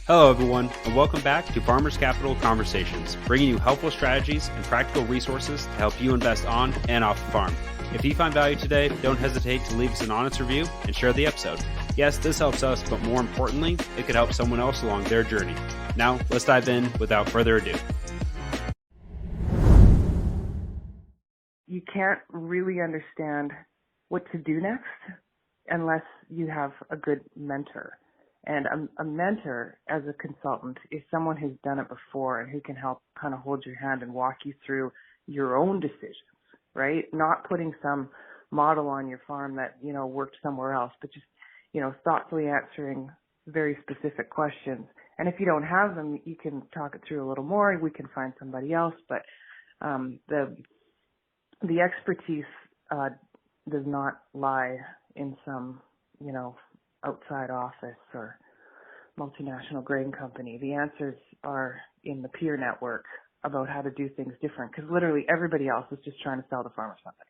Hello, everyone, and welcome back to Farmers Capital Conversations, bringing you helpful strategies and practical resources to help you invest on and off the farm. If you find value today, don't hesitate to leave us an honest review and share the episode. Yes, this helps us, but more importantly, it could help someone else along their journey. Now, let's dive in without further ado. You can't really understand what to do next unless you have a good mentor. And a mentor as a consultant is someone who's done it before and who can help kind of hold your hand and walk you through your own decisions, right? Not putting some model on your farm that, worked somewhere else, but just, thoughtfully answering very specific questions. And if you don't have them, you can talk it through a little more. We can find somebody else, but the expertise does not lie in some, outside office or multinational grain company. The answers are in the peer network about how to do things different, because literally everybody else is just trying to sell the farmer something.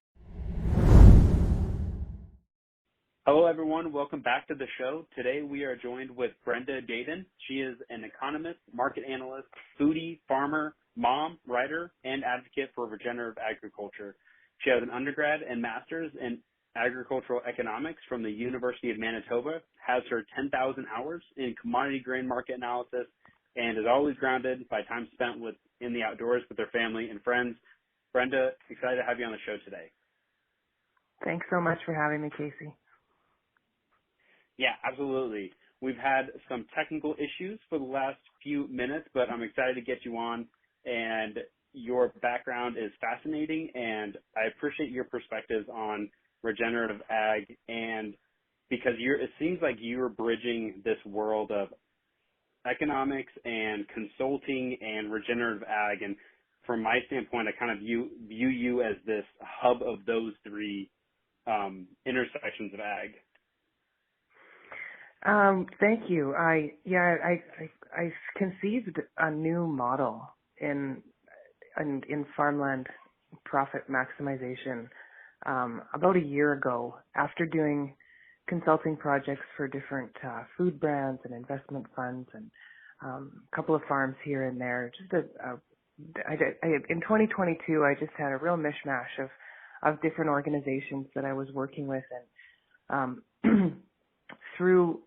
Hello, everyone. Welcome back to the show. Today we are joined with Brenda Tjaden. She is an economist, market analyst, foodie, farmer, mom, writer, and advocate for regenerative agriculture. She has an undergrad and master's in agricultural economics from the University of Manitoba, has her 10,000 hours in commodity grain market analysis, and is always grounded by time spent in the outdoors with her family and friends. Brenda, excited to have you on the show today. Thanks so much for having me, Casey. Yeah, absolutely. We've had some technical issues for the last few minutes, but I'm excited to get you on, and your background is fascinating, and I appreciate your perspectives on regenerative ag, and because it seems like you're bridging this world of economics and consulting and regenerative ag, and from my standpoint, I kind of view you as this hub of those three intersections of ag. Thank you. I conceived a new model in farmland profit maximization about a year ago, after doing consulting projects for different food brands and investment funds and a couple of farms here and there. In 2022, I just had a real mishmash of different organizations that I was working with, and through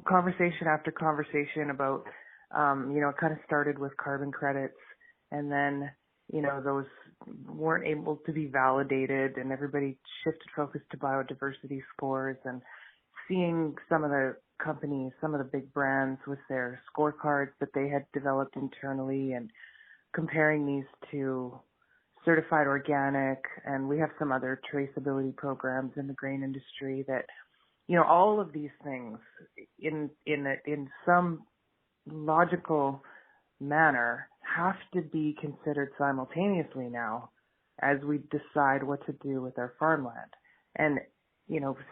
conversation after conversation about, it kind of started with carbon credits, and then those weren't able to be validated, and everybody shifted focus to biodiversity scores, and seeing some of the companies, some of the big brands with their scorecards that they had developed internally, and comparing these to certified organic, and we have some other traceability programs in the grain industry that, all of these things in some logical manner have to be considered simultaneously now as we decide what to do with our farmland. And,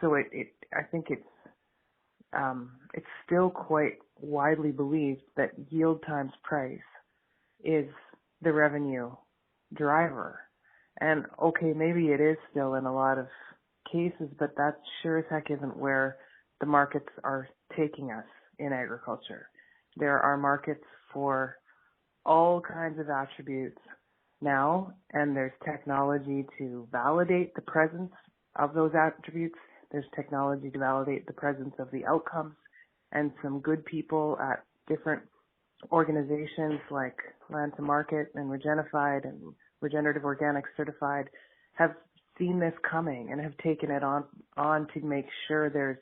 so I think it's still quite widely believed that yield times price is the revenue driver. And okay, maybe it is still in a lot of cases, but that sure as heck isn't where the markets are taking us in agriculture. There are markets for all kinds of attributes now, and there's technology to validate the presence of those attributes. There's technology to validate the presence of the outcomes, and some good people at different organizations like Land to Market and Regenified and Regenerative Organic Certified have seen this coming and have taken it on to make sure there's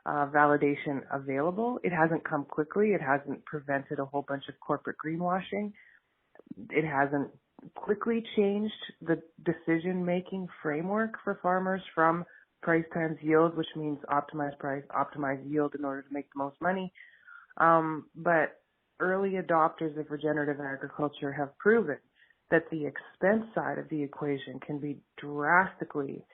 validation available. It hasn't come quickly. It hasn't prevented a whole bunch of corporate greenwashing. It hasn't quickly changed the decision-making framework for farmers from price times yield, which means optimize price, optimize yield in order to make the most money. But early adopters of regenerative agriculture have proven that the expense side of the equation can be drastically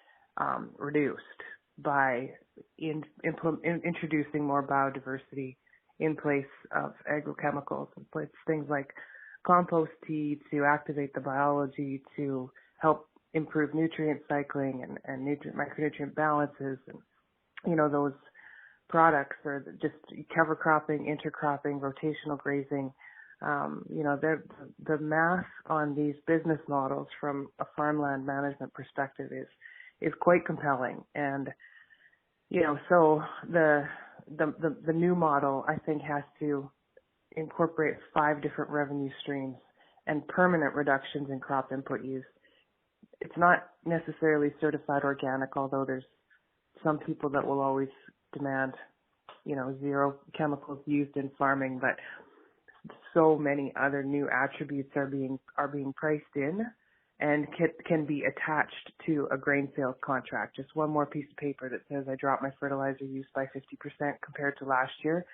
reduced by introducing more biodiversity in place of agrochemicals, in place things like compost tea to activate the biology to help improve nutrient cycling and micronutrient balances, and those products or just cover cropping, intercropping, rotational grazing. The math on these business models from a farmland management perspective is quite compelling. And, so the new model, I think, has to incorporate 5 different revenue streams and permanent reductions in crop input use. It's not necessarily certified organic, although there's some people that will always demand, 0 chemicals used in farming, but so many other new attributes are being priced in and can be attached to a grain sales contract. Just one more piece of paper that says I dropped my fertilizer use by 50% compared to last year.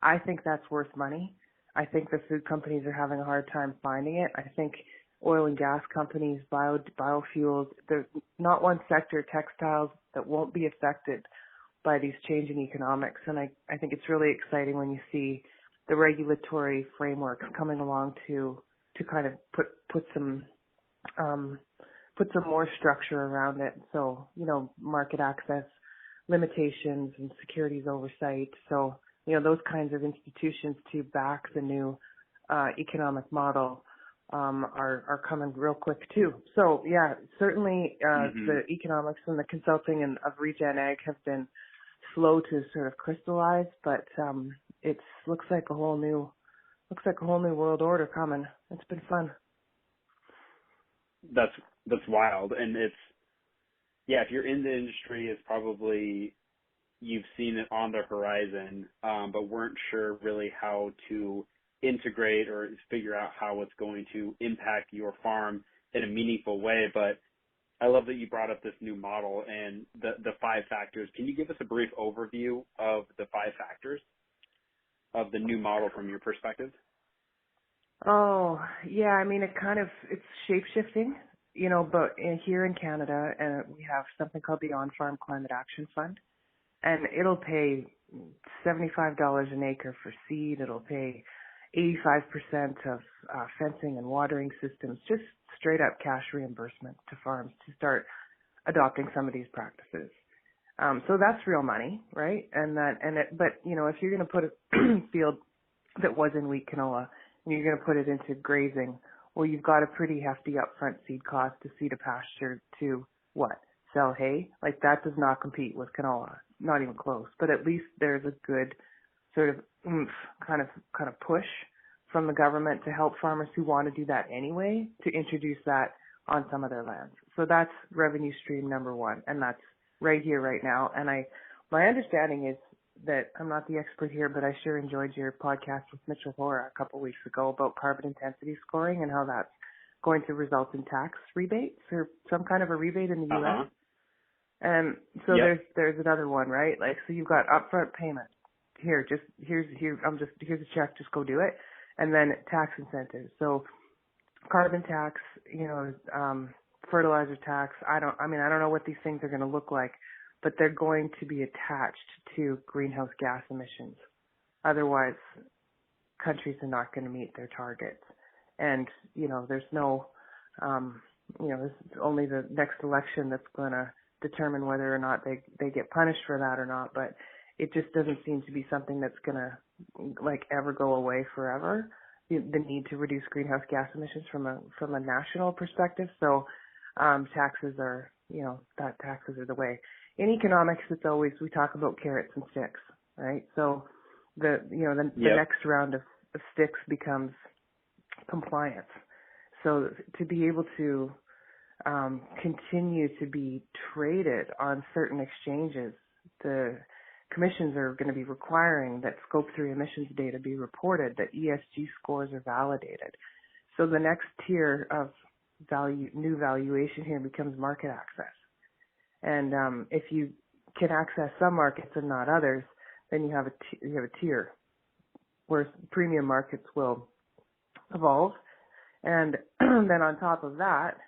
I think that's worth money. I think the food companies are having a hard time finding it. I think oil and gas companies, biofuels, there's not one sector, textiles, that won't be affected by these changing economics. And I think it's really exciting when you see the regulatory frameworks coming along to kind of put some more structure around it. So, market access limitations and securities oversight. So, those kinds of institutions to back the new economic model are coming real quick too. So yeah, certainly the economics and the consulting and of Regen Ag have been slow to sort of crystallize, but it looks like a whole new world order coming. It's been fun. That's wild, and if you're in the industry, it's probably you've seen it on the horizon, but weren't sure really how to integrate or figure out how it's going to impact your farm in a meaningful way. But I love that you brought up this new model and the 5 factors. Can you give us a brief overview of the 5 factors of the new model from your perspective? Oh, yeah. I mean, it's shape-shifting, but here in Canada, we have something called the On-Farm Climate Action Fund, and it'll pay $75 an acre for seed. It'll pay 85% of fencing and watering systems, just straight up cash reimbursement to farms to start adopting some of these practices. So that's real money, right? But if you're going to put a field that was in wheat canola and you're going to put it into grazing, well, you've got a pretty hefty upfront seed cost to seed a pasture to what? Sell hay? Like that does not compete with canola, not even close. But at least there's a good sort of kind of push from the government to help farmers who want to do that anyway to introduce that on some of their lands. So that's revenue stream number 1, and that's right here, right now. And my understanding is that I'm not the expert here, but I sure enjoyed your podcast with Mitchell Hora a couple weeks ago about carbon intensity scoring and how that's going to result in tax rebates or some kind of a rebate in the U.S. And so there's another one, right? Like, so you've got upfront payment. Here's a check, just go do it. And then tax incentives. So carbon tax, fertilizer tax. I don't know what these things are going to look like, but they're going to be attached to greenhouse gas emissions. Otherwise, countries are not going to meet their targets. And, there's no, this is only the next election that's going to determine whether or not they get punished for that or not. But it just doesn't seem to be something that's going to ever go away forever. The need to reduce greenhouse gas emissions from a national perspective. So taxes are taxes are the way. In economics, it's always, we talk about carrots and sticks, right? So the next round of sticks becomes compliance. So to be able to continue to be traded on certain exchanges, the commissions are going to be requiring that Scope 3 emissions data be reported, that ESG scores are validated. So the next tier of new valuation here becomes market access. And if you can access some markets and not others, then you have a tier where premium markets will evolve. And then on top of that,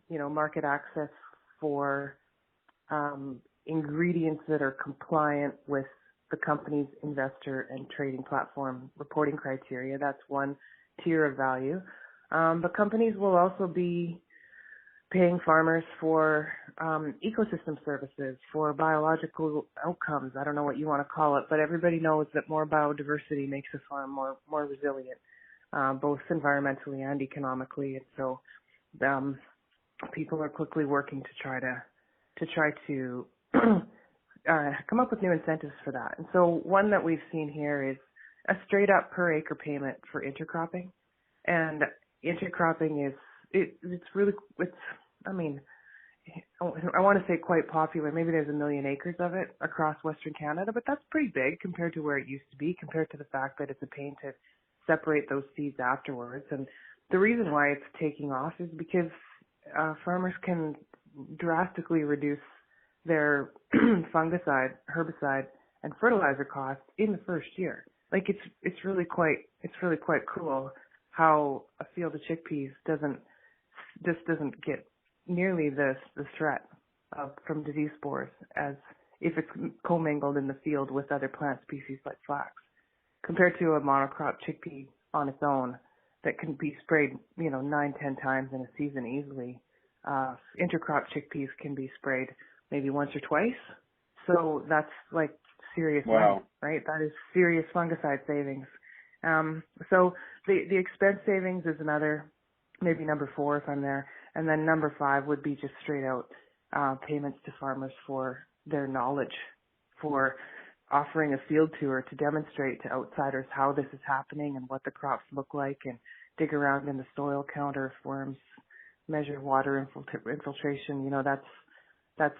market access for ingredients that are compliant with the company's investor and trading platform reporting criteria. That's one tier of value. But companies will also be paying farmers for ecosystem services, for biological outcomes. I don't know what you want to call it, but everybody knows that more biodiversity makes a farm more resilient, both environmentally and economically. And so people are quickly working to try to come up with new incentives for that. And so one that we've seen here is a straight up per acre payment for intercropping. And intercropping I want to say quite popular. Maybe there's 1 million acres of it across Western Canada, but that's pretty big compared to where it used to be, compared to the fact that it's a pain to separate those seeds afterwards. And the reason why it's taking off is because farmers can drastically reduce their fungicide, herbicide, and fertilizer costs in the first year. Like it's really quite cool how a field of chickpeas doesn't get nearly the threat from disease spores as if it's commingled in the field with other plant species like flax, compared to a monocrop chickpea on its own that can be sprayed, 9-10 times in a season easily. Intercrop chickpeas can be sprayed maybe once or twice. So that's like serious money, right? That is serious fungicide savings. So the expense savings is another, maybe number 4 if I'm there. And then number 5 would be just straight out payments to farmers for their knowledge, for offering a field tour to demonstrate to outsiders how this is happening and what the crops look like, and dig around in the soil, counter worms, measure water infiltration. That's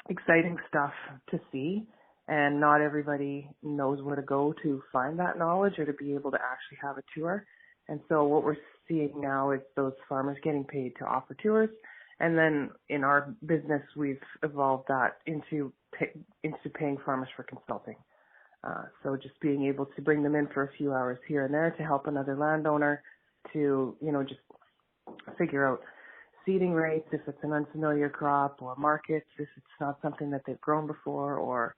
exciting stuff to see, and not everybody knows where to go to find that knowledge or to be able to actually have a tour. And so what we're seeing now is those farmers getting paid to offer tours. And then in our business, we've evolved that into paying farmers for consulting. So just being able to bring them in for a few hours here and there to help another landowner to, just figure out seeding rates, if it's an unfamiliar crop, or markets, if it's not something that they've grown before, or,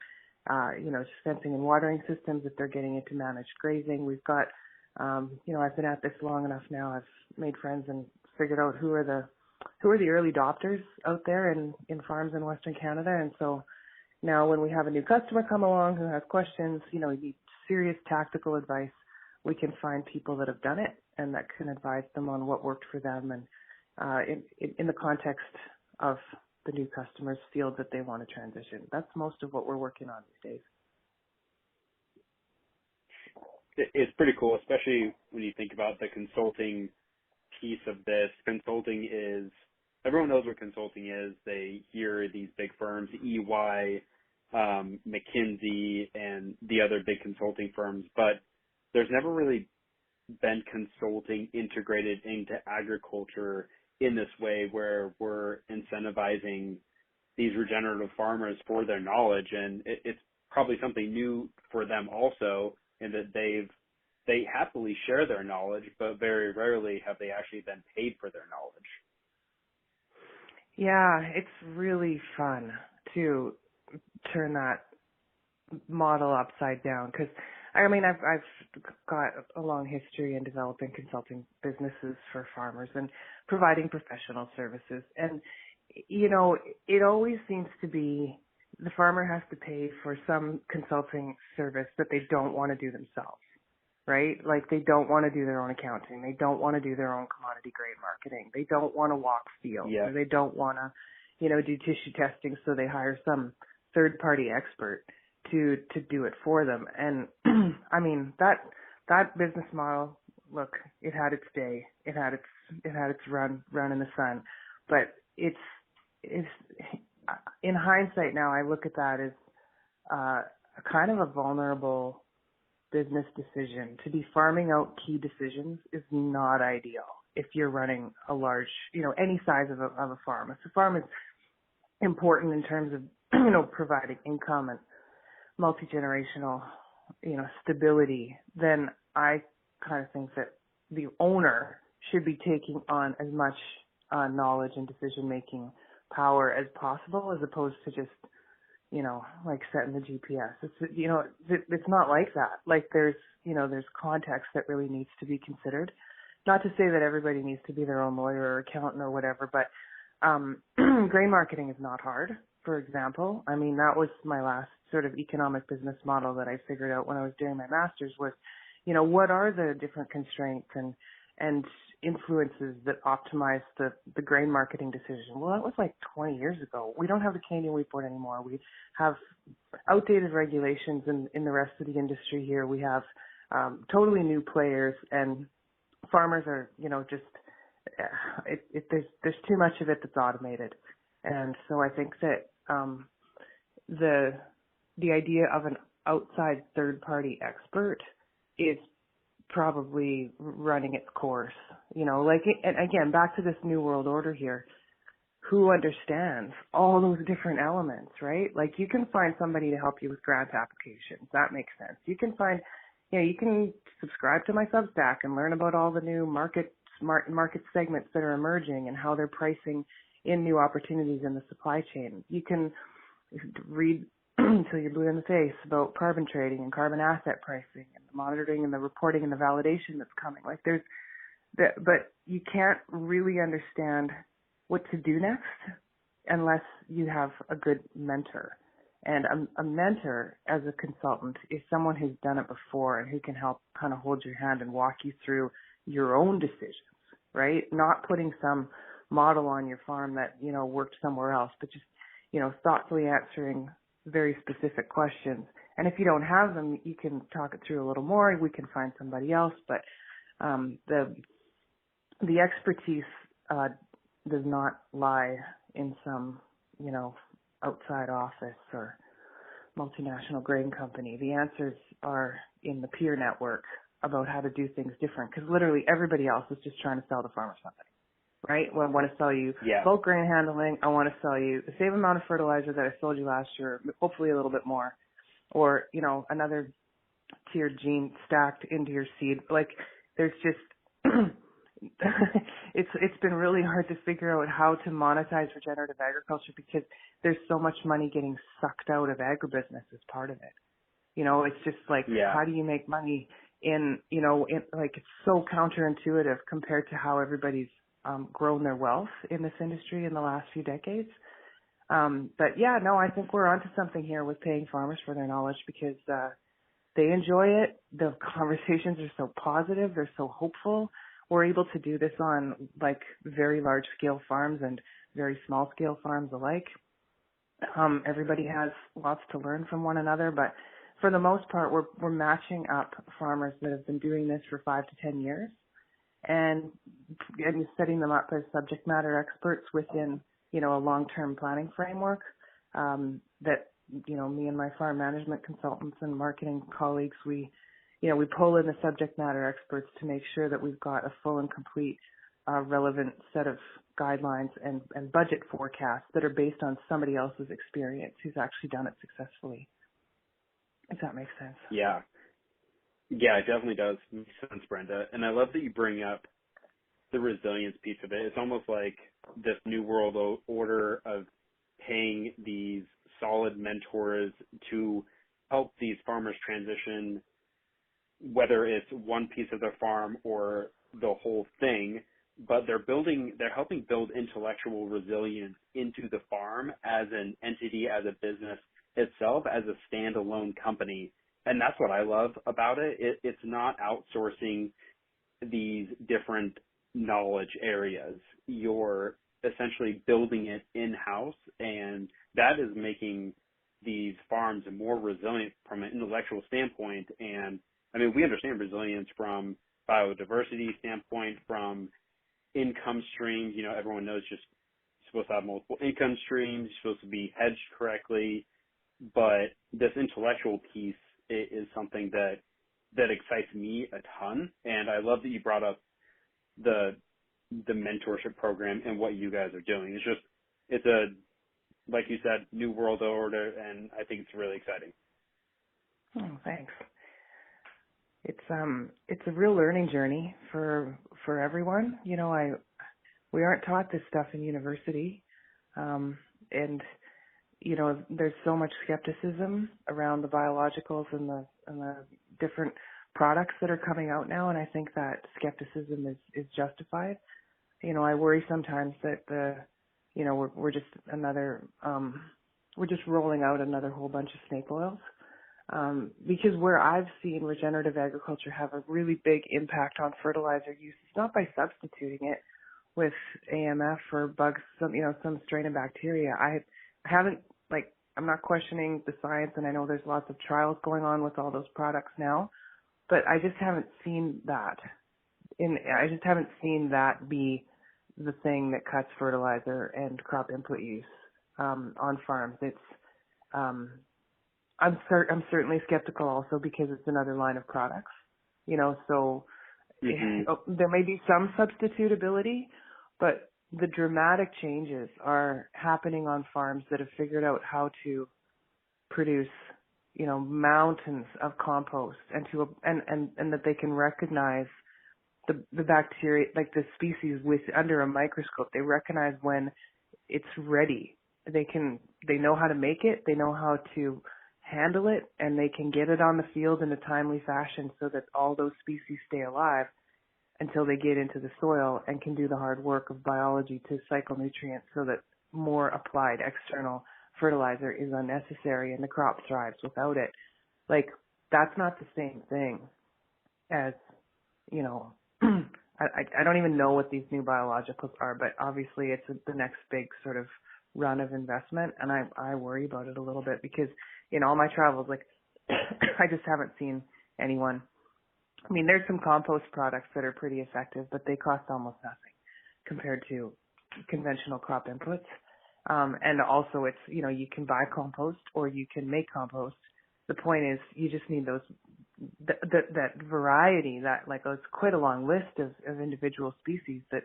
just fencing and watering systems if they're getting into managed grazing. We've got, I've been at this long enough now. I've made friends and figured out who are the early adopters out there in farms in Western Canada. And so now when we have a new customer come along who has questions, we need serious tactical advice, we can find people that have done it and that can advise them on what worked for them, and in the context of the new customer's field that they want to transition. That's most of what we're working on these days. It's pretty cool, especially when you think about the consulting piece of this. Consulting is, everyone knows what consulting is. They hear these big firms, EY, McKinsey, and the other big consulting firms, but there's never really been consulting integrated into agriculture in this way, where we're incentivizing these regenerative farmers for their knowledge. And it's probably something new for them also, in that they happily share their knowledge, but very rarely have they actually been paid for their knowledge. Yeah, it's really fun to turn that model upside down, because I've got a long history in developing consulting businesses for farmers and providing professional services. And, it always seems to be the farmer has to pay for some consulting service that they don't want to do themselves, right? Like they don't want to do their own accounting. They don't want to do their own commodity grade marketing. They don't want to walk fields. Yeah. Or they don't want to, do tissue testing, so they hire some third-party expert to do it for them. And that business model, look, it had its day. It had its run in the sun. But it's in hindsight now, I look at that as a kind of a vulnerable business decision. To be farming out key decisions is not ideal if you're running a large, any size of a farm. If the farm is important in terms of, providing income and multi-generational, stability, then I kind of think that the owner should be taking on as much knowledge and decision-making power as possible, as opposed to just, like setting the GPS. It's not like that. Like there's context that really needs to be considered not to say that everybody needs to be their own lawyer or accountant or whatever, but grain marketing is not hard, for example. I mean, that was my last sort of economic business model that I figured out when I was doing my master's was, what are the different constraints and influences that optimize the grain marketing decision? Well, that was like 20 years ago. We don't have the Canadian Wheat Board anymore. We have outdated regulations in the rest of the industry here. We have totally new players, and farmers are, just there's too much of it that's automated. And so I think that the idea of an outside third party expert is probably running its course. And again, back to this new world order here, who understands all those different elements, right? Like, you can find somebody to help you with grant applications. That makes sense. You can find, you can subscribe to my Substack and learn about all the new market segments that are emerging and how they're pricing in new opportunities in the supply chain. You can read until you're blue in the face about carbon trading and carbon asset pricing and the monitoring and the reporting and the validation that's coming. Like, but you can't really understand what to do next unless you have a good mentor. And a mentor as a consultant is someone who's done it before and who can help kind of hold your hand and walk you through your own decisions, right? Not putting some model on your farm that, worked somewhere else, but just, thoughtfully answering very specific questions. And if you don't have them, you can talk it through a little more. We can find somebody else, but the expertise does not lie in some, outside office or multinational grain company. The answers are in the peer network about how to do things different, because literally everybody else is just trying to sell the farmer something, right? Well, I want to sell you bulk grain handling. I want to sell you the same amount of fertilizer that I sold you last year, hopefully a little bit more, or, another tiered gene stacked into your seed. Like, there's just it's been really hard to figure out how to monetize regenerative agriculture because there's so much money getting sucked out of agribusiness as part of it. It's just like, how do you make money it's so counterintuitive compared to how everybody's grown their wealth in this industry in the last few decades. I think we're onto something here with paying farmers for their knowledge because they enjoy it. The conversations are so positive. They're so hopeful. We're able to do this on like very large scale farms and very small scale farms alike. Everybody has lots to learn from one another, but for the most part, we're matching up farmers that have been doing this for 5 to 10 years and setting them up as subject matter experts within, a long-term planning framework that, me and my farm management consultants and marketing colleagues, we pull in the subject matter experts to make sure that we've got a full and complete relevant set of guidelines and budget forecasts that are based on somebody else's experience who's actually done it successfully. If that makes sense. Yeah. Yeah, it definitely does make sense, Brenda. And I love that you bring up the resilience piece of it. It's almost like this new world order of paying these solid mentors to help these farmers transition, whether it's one piece of their farm or the whole thing, but they're helping build intellectual resilience into the farm as an entity, as a business itself, as a standalone company. And that's what I love about it. It's not outsourcing these different knowledge areas. You're essentially building it in-house, and that is making these farms more resilient from an intellectual standpoint. And I mean, we understand resilience from biodiversity standpoint, from income streams. Everyone knows you're supposed to have multiple income streams, you're supposed to be hedged correctly. But this intellectual piece is something that excites me a ton. And I love that you brought up the mentorship program and what you guys are doing. It's a, like you said, new world order, and I think it's really exciting. Oh, thanks. It's a real learning journey for everyone. We aren't taught this stuff in university, and there's so much skepticism around the biologicals and the different products that are coming out now, and I think that skepticism is justified. I worry sometimes that we're just we're just rolling out another whole bunch of snake oils. Because where I've seen regenerative agriculture have a really big impact on fertilizer use, it's not by substituting it with AMF or bugs, some strain of bacteria. I haven't, I'm not questioning the science, and I know there's lots of trials going on with all those products now, but I just haven't seen that. I just haven't seen that be the thing that cuts fertilizer and crop input use on farms. It's I'm certainly skeptical also because it's another line of products, so there may be some substitutability, but the dramatic changes are happening on farms that have figured out how to produce, mountains of compost and that they can recognize the bacteria, like the species under a microscope. They recognize when it's ready. They know how to make it. They know how to handle it, and they can get it on the field in a timely fashion so that all those species stay alive until they get into the soil and can do the hard work of biology to cycle nutrients so that more applied external fertilizer is unnecessary and the crop thrives without it. That's not the same thing as, I don't even know what these new biologicals are, but obviously it's the next big sort of run of investment, and I worry about it a little bit because in all my travels, I just haven't seen anyone. I mean, there's some compost products that are pretty effective, but they cost almost nothing compared to conventional crop inputs. And also it's, you can buy compost or you can make compost. The point is you just need that variety, it's quite a long list of individual species that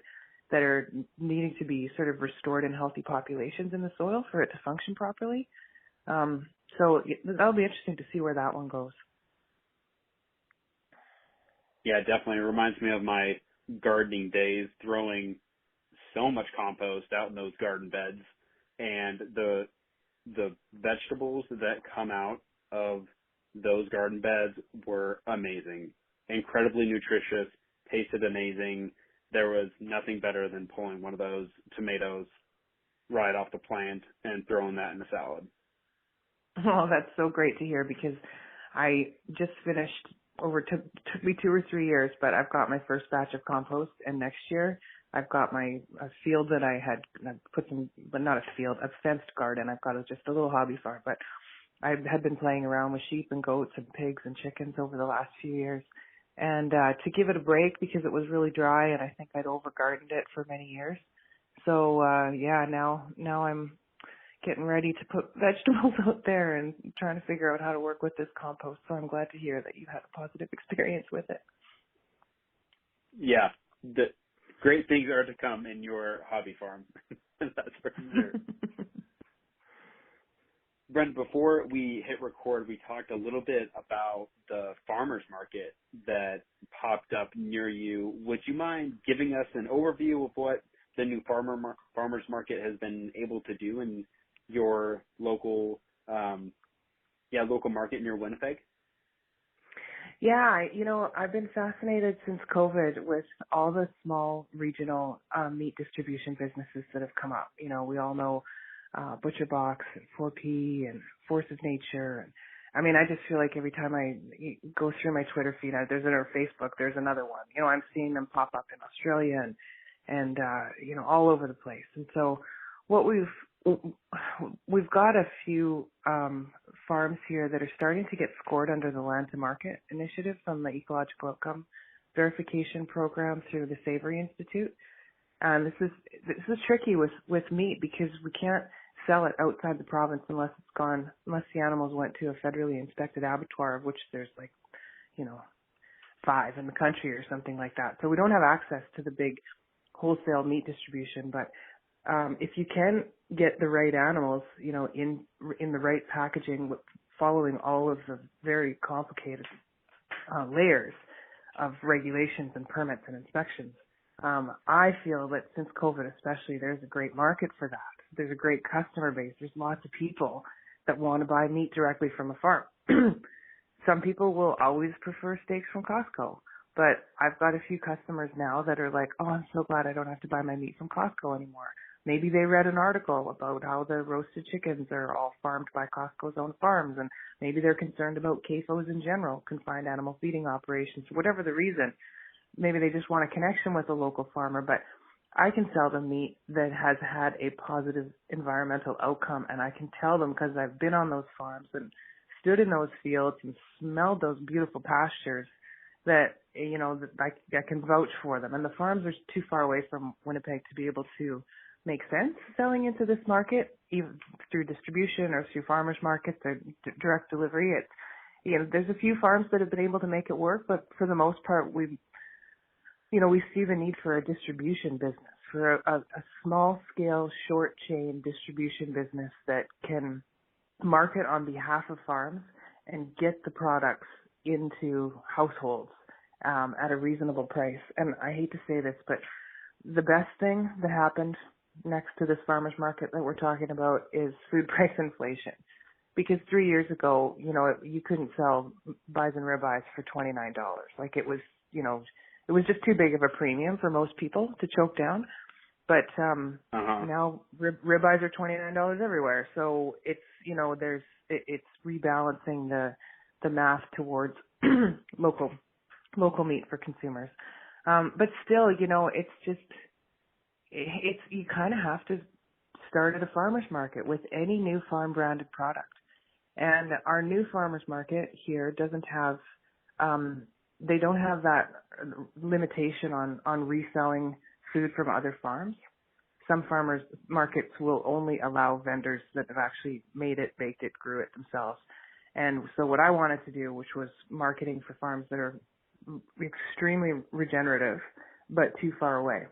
are needing to be sort of restored in healthy populations in the soil for it to function properly. So that'll be interesting to see where that one goes. Yeah, definitely. It reminds me of my gardening days, throwing so much compost out in those garden beds, and the vegetables that come out of those garden beds were amazing, incredibly nutritious, tasted amazing. There was nothing better than pulling one of those tomatoes right off the plant and throwing that in a salad. Oh, that's so great to hear because I just finished took me 2 or 3 years, but I've got my first batch of compost, and next year I've got a field that I had put some, but not a field, a fenced garden. I've got just a little hobby farm, but I had been playing around with sheep and goats and pigs and chickens over the last few years. And to give it a break because it was really dry and I think I'd over-gardened it for many years. So, now I'm getting ready to put vegetables out there and trying to figure out how to work with this compost. So I'm glad to hear that you had a positive experience with it. Yeah, the great things are to come in your hobby farm. That's for sure. Brenda, before we hit record, we talked a little bit about the farmers market that popped up near you. Would you mind giving us an overview of what the new farmers market has been able to do in your local market near Winnipeg? Yeah, I've been fascinated since COVID with all the small regional meat distribution businesses that have come up. We all know Butcher Box and 4P and Force of Nature. And I mean, I just feel like every time I go through my Twitter feed, there's another Facebook, there's another one. I'm seeing them pop up in Australia and all over the place. And so what we've got a few farms here that are starting to get scored under the Land to Market initiative from the Ecological Outcome Verification Program through the Savory Institute. And this is tricky with meat because we can't sell it outside the province unless the animals went to a federally inspected abattoir, of which there's 5 in the country or something like that. So we don't have access to the big wholesale meat distribution. But if you can get the right animals, in the right packaging, following all of the very complicated layers of regulations and permits and inspections, I feel that since COVID especially, there's a great market for that. There's a great customer base. There's lots of people that want to buy meat directly from a farm. some people will always prefer steaks from Costco, but I've got a few customers now that are like, oh, I'm so glad I don't have to buy my meat from Costco anymore. Maybe they read an article about how the roasted chickens are all farmed by Costco's own farms, and maybe they're concerned about CAFOs in general, confined animal feeding operations, whatever the reason. Maybe they just want a connection with a local farmer, but I can sell them meat that has had a positive environmental outcome, and I can tell them because I've been on those farms and stood in those fields and smelled those beautiful pastures that, you know, that I can vouch for them. And the farms are too far away from Winnipeg to be able to make sense selling into this market, even through distribution or through farmers markets or direct delivery. It's, you know, there's a few farms that have been able to make it work, but for the most part, we see the need for a distribution business, for a small scale, short chain distribution business that can market on behalf of farms and get the products into households at a reasonable price. And I hate to say this, but the best thing that happened next to this farmers market that we're talking about is food price inflation. Because 3 years ago, you know, you couldn't sell bison ribeyes for $29. Like it was, you know, it was just too big of a premium for most people to choke down. But now ribeyes are $29 everywhere. So it's, you know, it's rebalancing the math towards local meat for consumers. But still, you know, you kind of have to start at a farmer's market with any new farm branded product. And our new farmer's market here doesn't have, they don't have that limitation on reselling food from other farms. Some farmers markets will only allow vendors that have actually made it, baked it, grew it themselves. And so what I wanted to do, which was marketing for farms that are extremely regenerative, but too far away.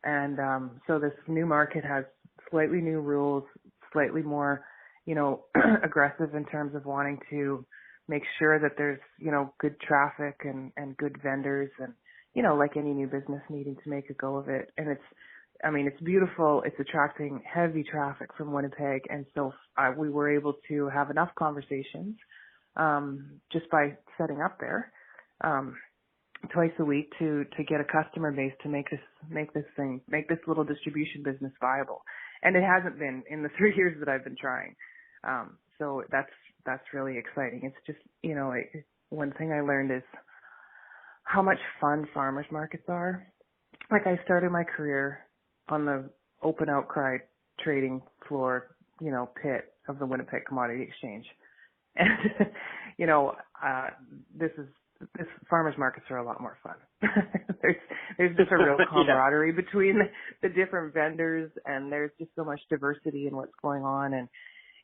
And so this new market has slightly new rules, slightly more, you know, aggressive in terms of wanting to make sure that there's, you know, good traffic and good vendors and, you know, like any new business needing to make a go of it. And it's beautiful. It's attracting heavy traffic from Winnipeg. And so we were able to have enough conversations just by setting up there twice a week to get a customer base to make this little distribution business viable. And it hasn't been in the 3 years that I've been trying. So that's really exciting. It's just, you know, one thing I learned is how much fun farmers markets are. Like I started my career on the open outcry trading floor, you know, pit of the Winnipeg Commodity Exchange. And, you know, this farmers markets are a lot more fun. there's just a real camaraderie between the different vendors, and there's just so much diversity in what's going on. And,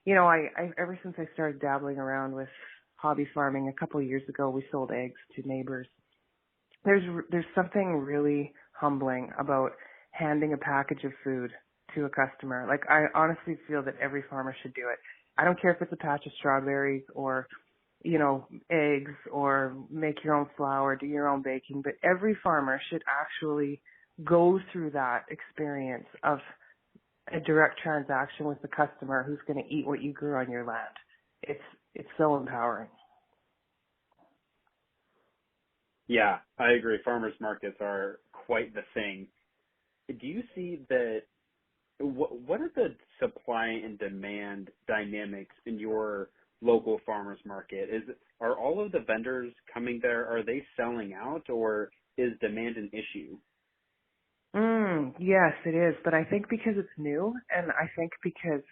you know, I ever since I started dabbling around with hobby farming a couple of years ago, we sold eggs to neighbors. There's something really humbling about handing a package of food to a customer. Like, I honestly feel that every farmer should do it. I don't care if it's a patch of strawberries or, you know, eggs or make your own flour, do your own baking, but every farmer should actually go through that experience of a direct transaction with the customer who's going to eat what you grew on your land. It's so empowering. Yeah, I agree. Farmers markets are quite the thing. Do you see that? What are the supply and demand dynamics in your local farmers market? Are all of the vendors coming there? Are they selling out, or is demand an issue? Yes, it is. But I think because it's new, and I think because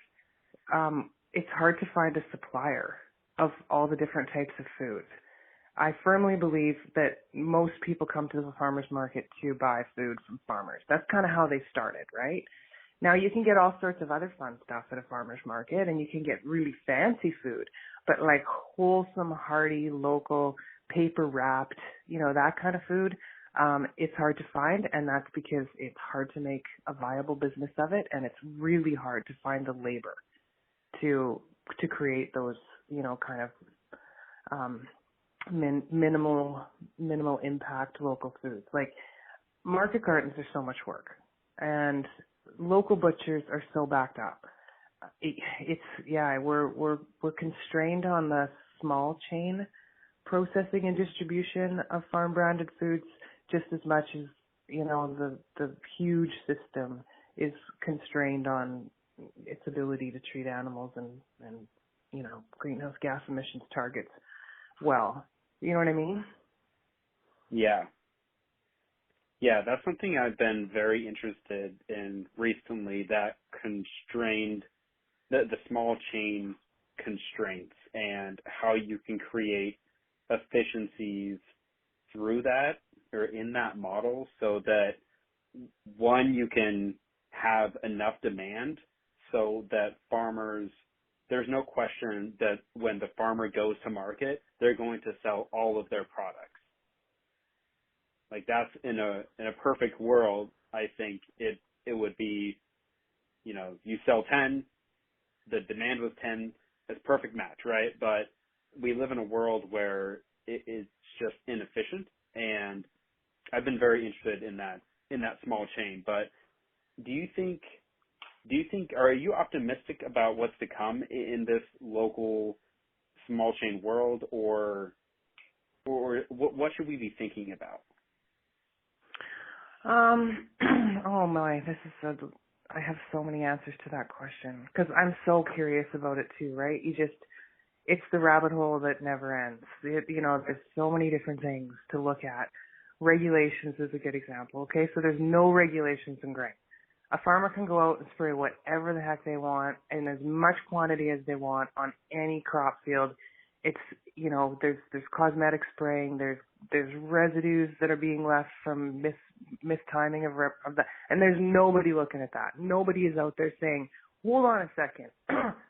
it's hard to find a supplier of all the different types of food. I firmly believe that most people come to the farmers market to buy food from farmers. That's kind of how they started, right? Now you can get all sorts of other fun stuff at a farmer's market, and you can get really fancy food, but like wholesome, hearty, local, paper wrapped, you know, that kind of food, it's hard to find, and that's because it's hard to make a viable business of it, and it's really hard to find the labor to create those, you know, kind of minimal impact local foods. Like market gardens are so much work, and local butchers are so backed up. We're constrained on the small chain processing and distribution of farm branded foods just as much as, the huge system is constrained on its ability to treat animals and greenhouse gas emissions targets well. You know what I mean? Yeah. Yeah, that's something I've been very interested in recently, that constrained, the small chain constraints and how you can create efficiencies through that or in that model so that, one, you can have enough demand so that farmers, there's no question that when the farmer goes to market, they're going to sell all of their products. Like, that's in a perfect world, I think it would be, you sell 10, the demand was 10, it's perfect match, right? But we live in a world where it's just inefficient, and I've been very interested in that small chain. But are you optimistic about what's to come in this local small chain world, or what should we be thinking about? Oh my, I have so many answers to that question because I'm so curious about it too, right? It's the rabbit hole that never ends. There's so many different things to look at. Regulations is a good example, okay? So there's no regulations in grain. A farmer can go out and spray whatever the heck they want in as much quantity as they want on any crop field. It's, there's cosmetic spraying, there's residues that are being left from mistiming of that, and there's nobody looking at that. Nobody is out there saying, hold on a second,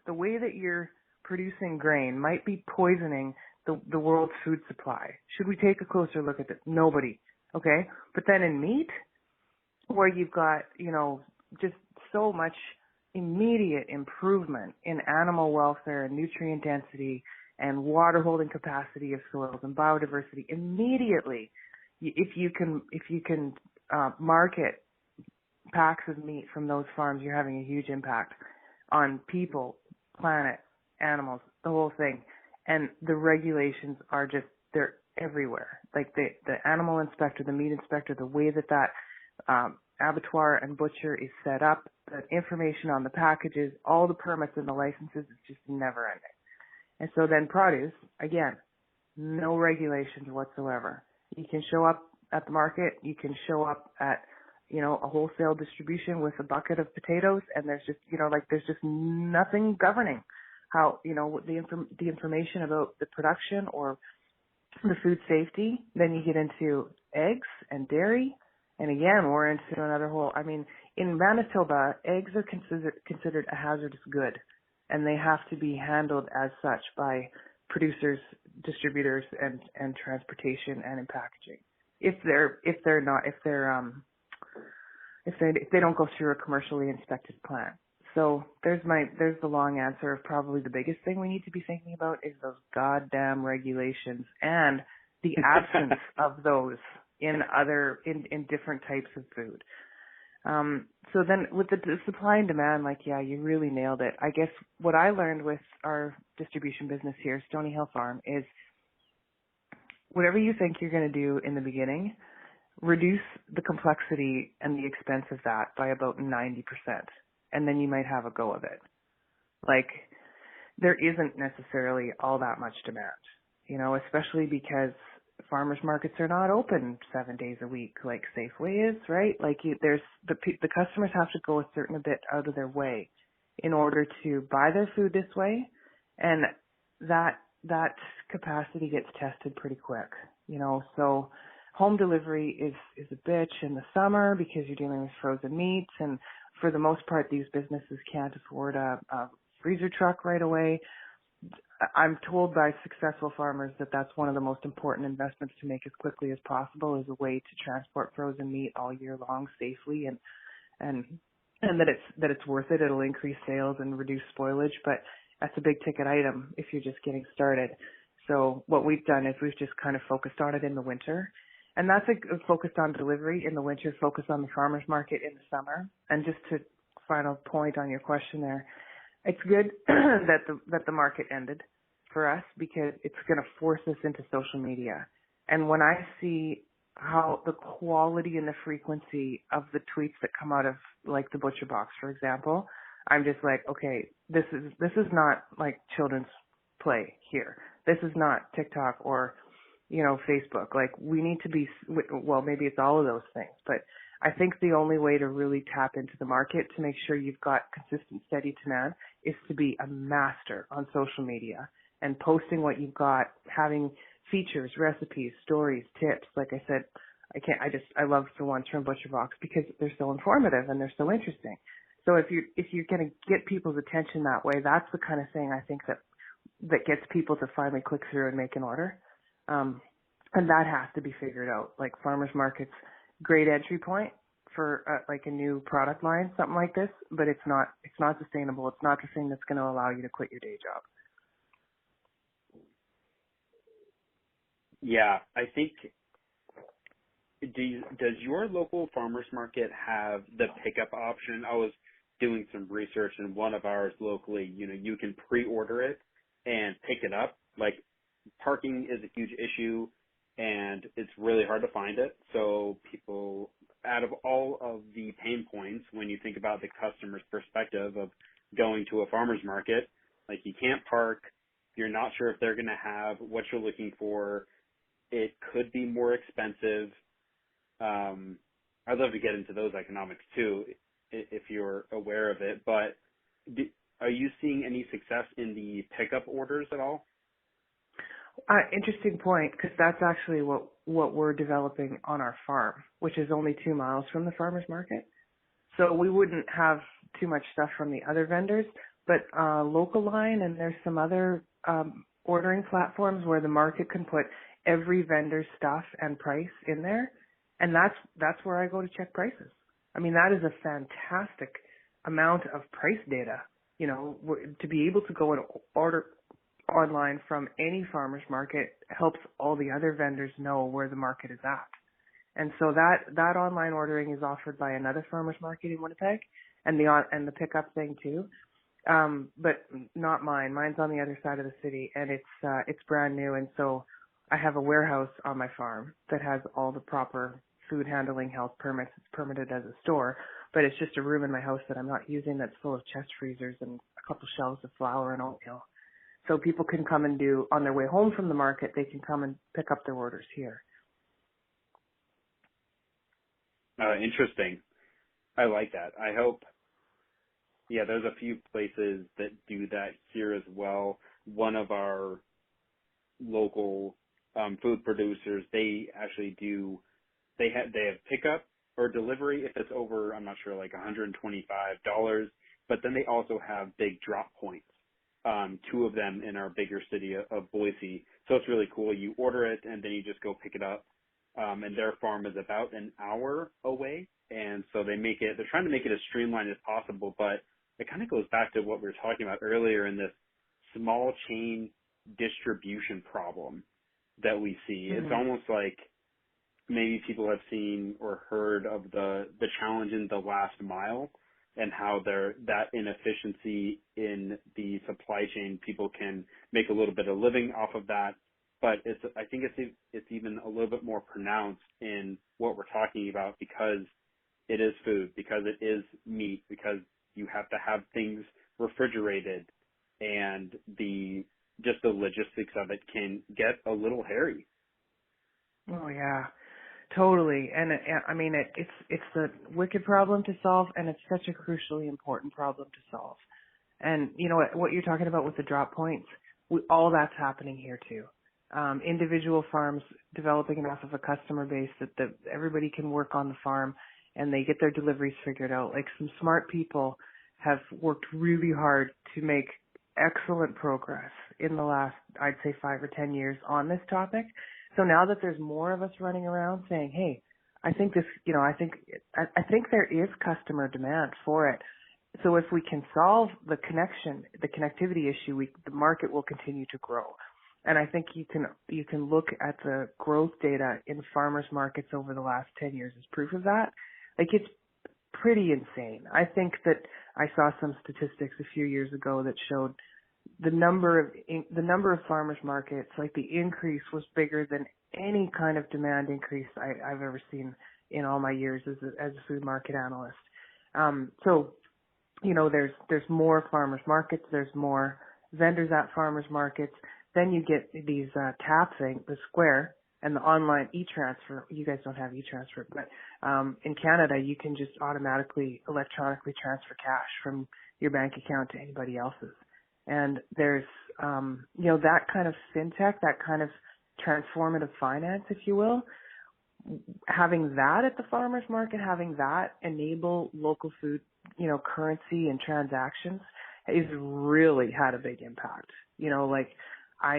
the way that you're producing grain might be poisoning the world's food supply. Should we take a closer look at this? Nobody. Okay? But then in meat, where you've got, just so much immediate improvement in animal welfare and nutrient density and water holding capacity of soils and biodiversity immediately, if you can market packs of meat from those farms, you're having a huge impact on people, planet, animals, the whole thing. And the regulations are they're everywhere. Like the animal inspector, the meat inspector, the way that abattoir and butcher is set up, the information on the packages, all the permits and the licenses is just never ending. And so then produce, again, no regulations whatsoever. You can show up at the market, you can show up at, a wholesale distribution with a bucket of potatoes, and there's just, there's just nothing governing how, the information about the production or the food safety. Then you get into eggs and dairy, and again, we're into another whole, in Manitoba, eggs are considered a hazardous good, and they have to be handled as such by producers, distributors, and transportation and in packaging. If they don't go through a commercially inspected plant. So there's the long answer of probably the biggest thing we need to be thinking about is those goddamn regulations and the absence of those in different types of food. So then with the supply and demand, you really nailed it. I guess what I learned with our distribution business here, Stony Hill Farm, is whatever you think you're going to do in the beginning, reduce the complexity and the expense of that by about 90%, and then you might have a go of it. There isn't necessarily all that much demand, especially because farmers markets are not open 7 days a week like Safeway is, right? There's the customers have to go a certain bit out of their way in order to buy their food this way, and that capacity gets tested pretty quick, so home delivery is a bitch in the summer because you're dealing with frozen meats, and for the most part, these businesses can't afford a freezer truck right away. I'm told by successful farmers that that's one of the most important investments to make as quickly as possible, is a way to transport frozen meat all year long safely, and that it's worth it. It'll increase sales and reduce spoilage, but that's a big ticket item if you're just getting started. So what we've done is we've just kind of focused on it in the winter. And that's focused on delivery in the winter, focused on the farmer's market in the summer. And just to final point on your question there, it's good that the market ended. for us because it's going to force us into social media. And when I see how the quality and the frequency of the tweets that come out of like the Butcher Box, for example, I'm just like, okay, this is not like children's play here. This is not TikTok or, Facebook. Like we need to be, well, maybe it's all of those things, but I think the only way to really tap into the market to make sure you've got consistent, steady demand is to be a master on social media and posting what you've got, having features, recipes, stories, tips. Like I said, I love the ones from Butcher Box because they're so informative and they're so interesting. So if you're going to get people's attention that way, that's the kind of thing I think that gets people to finally click through and make an order. And that has to be figured out. Like farmers markets, great entry point for like a new product line, something like this, but it's not sustainable. It's not the thing that's going to allow you to quit your day job. Yeah, I think, does your local farmers market have the pickup option? I was doing some research in one of ours locally. You can pre-order it and pick it up. Like parking is a huge issue and it's really hard to find it. So people, out of all of the pain points, when you think about the customer's perspective of going to a farmer's market, like you can't park, you're not sure if they're going to have what you're looking for. It could be more expensive. I'd love to get into those economics too, if you're aware of it. But are you seeing any success in the pickup orders at all? Interesting point, because that's actually what we're developing on our farm, which is only 2 miles from the farmer's market. So we wouldn't have too much stuff from the other vendors, but Local Line and there's some other ordering platforms where the market can put every vendor's stuff and price in there, and that's where I go to check prices. I mean, that is a fantastic amount of price data, to be able to go and order online from any farmer's market helps all the other vendors know where the market is at. And so that online ordering is offered by another farmer's market in Winnipeg, and the pickup thing too. But not mine. Mine's on the other side of the city, and it's brand new. And so I have a warehouse on my farm that has all the proper food handling, health permits. It's permitted as a store, but it's just a room in my house that I'm not using that's full of chest freezers and a couple shelves of flour and oatmeal. So people can come and on their way home from the market, they can come and pick up their orders here. Interesting. I like that. I hope, there's a few places that do that here as well. One of our local food producers, they actually they have pickup or delivery if it's over, I'm not sure, like $125, but then they also have big drop points. 2 of them in our bigger city of Boise. So it's really cool. You order it and then you just go pick it up. And their farm is about an hour away. And so they're trying to make it as streamlined as possible, but it kind of goes back to what we were talking about earlier in this small chain distribution problem that we see. Mm-hmm. It's almost like maybe people have seen or heard of the challenge in the last mile, and how that inefficiency in the supply chain, people can make a little bit of living off of that. But I think it's even a little bit more pronounced in what we're talking about, because it is food, because it is meat, because you have to have things refrigerated, and just the logistics of it can get a little hairy. Oh yeah. Totally. And I mean, it's a wicked problem to solve, and it's such a crucially important problem to solve. And what you're talking about with the drop points, all that's happening here too. Individual farms developing enough of a customer base that everybody can work on the farm and they get their deliveries figured out. Like some smart people have worked really hard to make excellent progress in the last, I'd say 5 or 10 years on this topic. So now that there's more of us running around saying, hey, I think I think there is customer demand for it. So if we can solve the connectivity issue, the market will continue to grow. And I think you can look at the growth data in farmers markets over the last 10 years as proof of that. Like it's pretty insane. I think that I saw some statistics a few years ago that showed the number of farmers markets, like the increase was bigger than any kind of demand increase I've ever seen in all my years as a food market analyst. So, there's more farmers markets, there's more vendors at farmers markets. Then you get these TAP thing, the Square, and the online e-transfer. You guys don't have e-transfer, but in Canada, you can just electronically transfer cash from your bank account to anybody else's. And there's, that kind of fintech, that kind of transformative finance, if you will. Having that at the farmers market, having that enable local food, currency and transactions has really had a big impact. I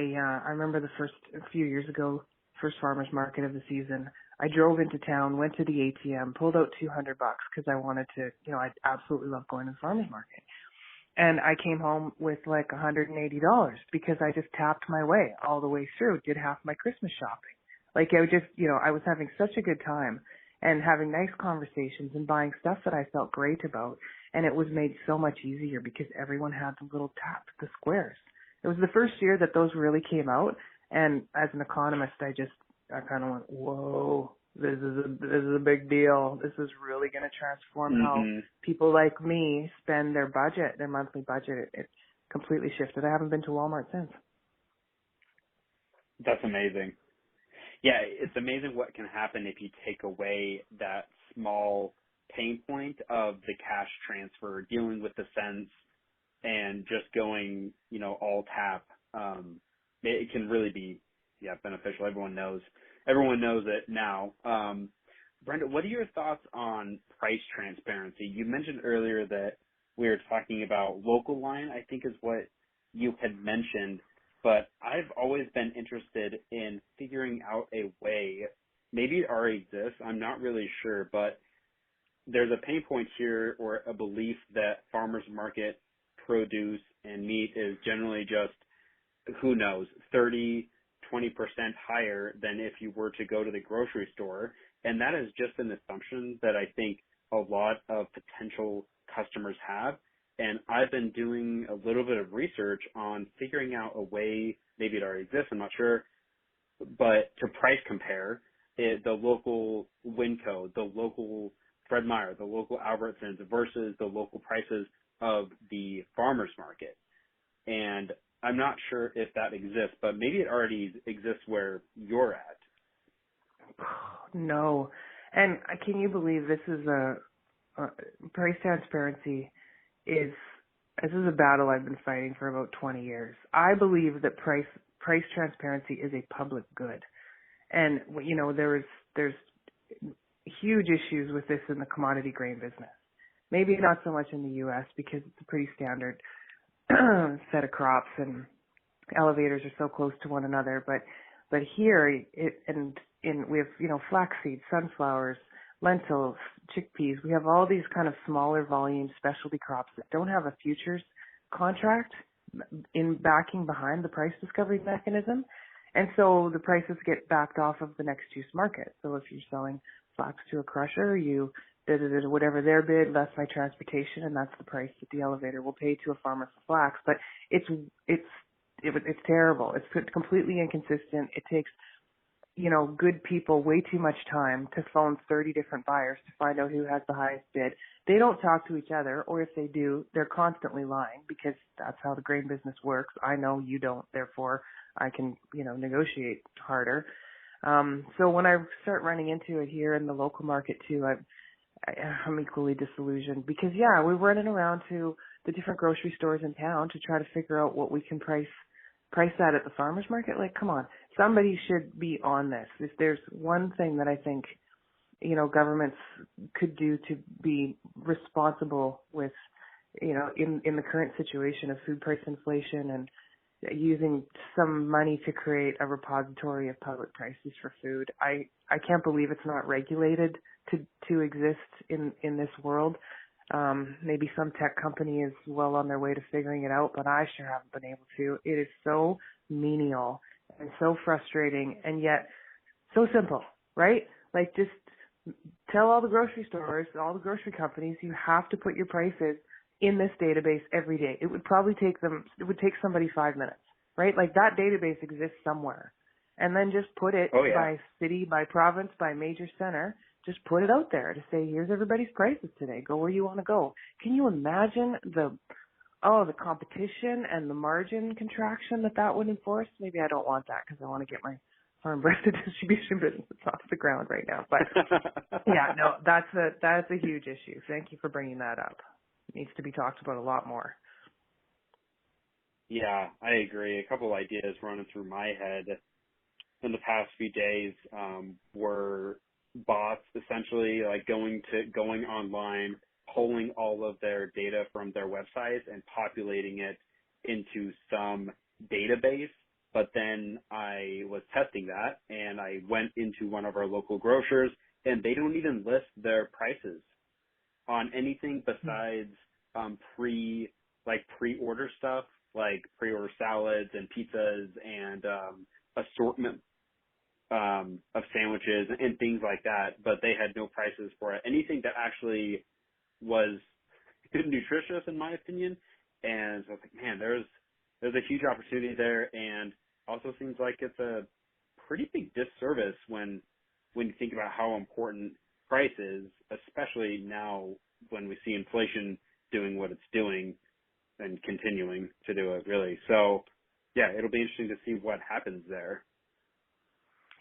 remember a few years ago, first farmers market of the season, I drove into town, went to the ATM, pulled out $200 because I wanted to, I absolutely love going to the farmers market. And I came home with like $180 because I just tapped my way all the way through, did half my Christmas shopping. Like I I was having such a good time and having nice conversations and buying stuff that I felt great about. And it was made so much easier because everyone had the little tap, the squares. It was the first year that those really came out. And as an economist, I kind of went, whoa, this is a big deal. This is really going to transform how people like me spend their monthly budget. It completely shifted. I haven't been to Walmart since. That's amazing. Yeah, it's amazing what can happen if you take away that small pain point of the cash transfer, dealing with the cents, and just going, all tap. It can really be, beneficial. Everyone knows it now. Brenda, what are your thoughts on price transparency? You mentioned earlier that we were talking about local line, I think is what you had mentioned. But I've always been interested in figuring out a way, maybe it already exists, I'm not really sure, but there's a pain point here or a belief that farmers market produce and meat is generally just, who knows, 30-20% higher than if you were to go to the grocery store. And that is just an assumption that I think a lot of potential customers have. And I've been doing a little bit of research on figuring out a way, maybe it already exists, I'm not sure, but to price compare the local Winco, the local Fred Meyer, the local Albertsons versus the local prices of the farmer's market. And I'm not sure if that exists, but maybe it already exists where you're at. No. And can you believe this is price transparency this is a battle I've been fighting for about 20 years. I believe that price transparency is a public good. And, there's huge issues with this in the commodity grain business. Maybe not so much in the U.S. because it's a pretty standard set of crops and elevators are so close to one another. But here, we have flaxseed, sunflowers, lentils, chickpeas. We have all these kind of smaller volume specialty crops that don't have a futures contract in backing behind the price discovery mechanism. And so the prices get backed off of the next juice market. So if you're selling flax to a crusher, you whatever their bid, less my transportation, and that's the price that the elevator will pay to a farmer for flax. But it's terrible. It's completely inconsistent. It takes good people way too much time to phone 30 different buyers to find out who has the highest bid. They don't talk to each other, or if they do, they're constantly lying because that's how the grain business works. I know you don't, therefore I can, negotiate harder. So when I start running into it here in the local market too, I'm equally disillusioned because we're running around to the different grocery stores in town to try to figure out what we can price that at the farmer's market. Like, come on, somebody should be on this. If there's one thing that I think, governments could do to be responsible with, in the current situation of food price inflation and using some money to create a repository of public prices for food. I can't believe it's not regulated to exist in this world. Maybe some tech company is well on their way to figuring it out, but I sure haven't been able to. It is so menial and so frustrating and yet so simple, right? Like just tell all the grocery stores, all the grocery companies, you have to put your prices in this database every day. It would take somebody 5 minutes, right? Like that database exists somewhere. And then just put it Oh yeah. by city, by province, by major center, just put it out there to say, here's everybody's prices today. Go where you want to go. Can you imagine the competition and the margin contraction that would enforce? Maybe I don't want that because I want to get my farm Brenda distribution business off the ground right now. But yeah, no, that's a huge issue. Thank you for bringing that up. It needs to be talked about a lot more. Yeah, I agree. A couple ideas running through my head in the past few days were bots essentially like going online, pulling all of their data from their websites and populating it into some database. But then I was testing that and I went into one of our local grocers and they don't even list their prices on anything besides pre-order stuff, like pre-order salads and pizzas and assortment of sandwiches and things like that, but they had no prices for it. Anything that actually was nutritious, in my opinion. And so I was like, man, there's a huge opportunity there, and also seems like it's a pretty big disservice when you think about how important price is, especially now when we see inflation doing what it's doing and continuing to do it, really. So, yeah, it'll be interesting to see what happens there.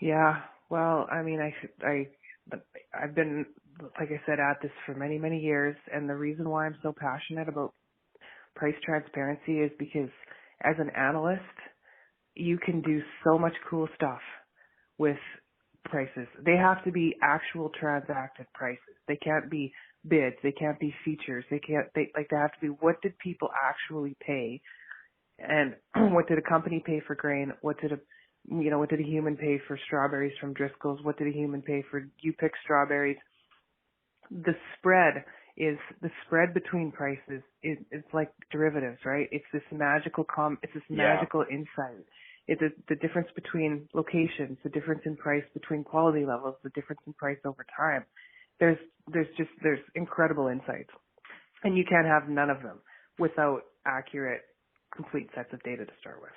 Yeah, well, I mean, I've been, like I said, at this for many, many years, and the reason why I'm so passionate about price transparency is because as an analyst, you can do so much cool stuff with prices. They have to be actual transacted prices. They can't be bids. They can't be features. They have to be, what did people actually pay? And what did a company pay for grain? What did a human pay for strawberries from Driscoll's? What did a human pay for you pick strawberries? The spread between prices is like derivatives, right? It's this magical magical insight. It's the difference between locations, the difference in price between quality levels, the difference in price over time. There's incredible insights, and you can't have none of them without accurate, complete sets of data to start with.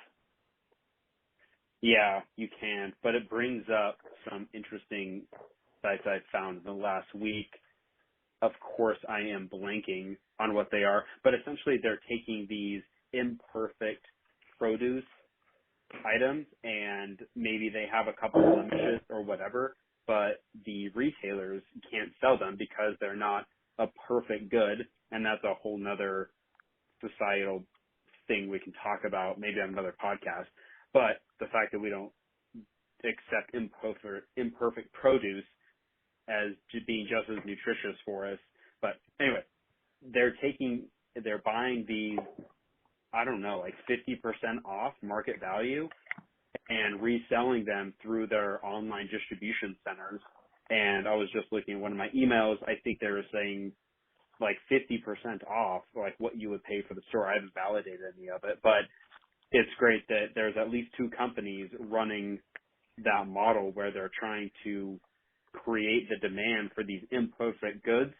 Yeah, you can, but it brings up some interesting sites I found in the last week. Of course, I am blanking on what they are, but essentially they're taking these imperfect produce items and maybe they have a couple of blemishes or whatever, but the retailers can't sell them because they're not a perfect good, and that's a whole nother societal thing we can talk about maybe on another podcast. But the fact that we don't accept imperfect produce as being just as nutritious for us. But anyway, they're buying these, I don't know, like 50% off market value and reselling them through their online distribution centers. And I was just looking at one of my emails. I think they were saying like 50% off, like what you would pay for the store. I haven't validated any of it, but it's great that there's at least two companies running that model where they're trying to create the demand for these imperfect goods.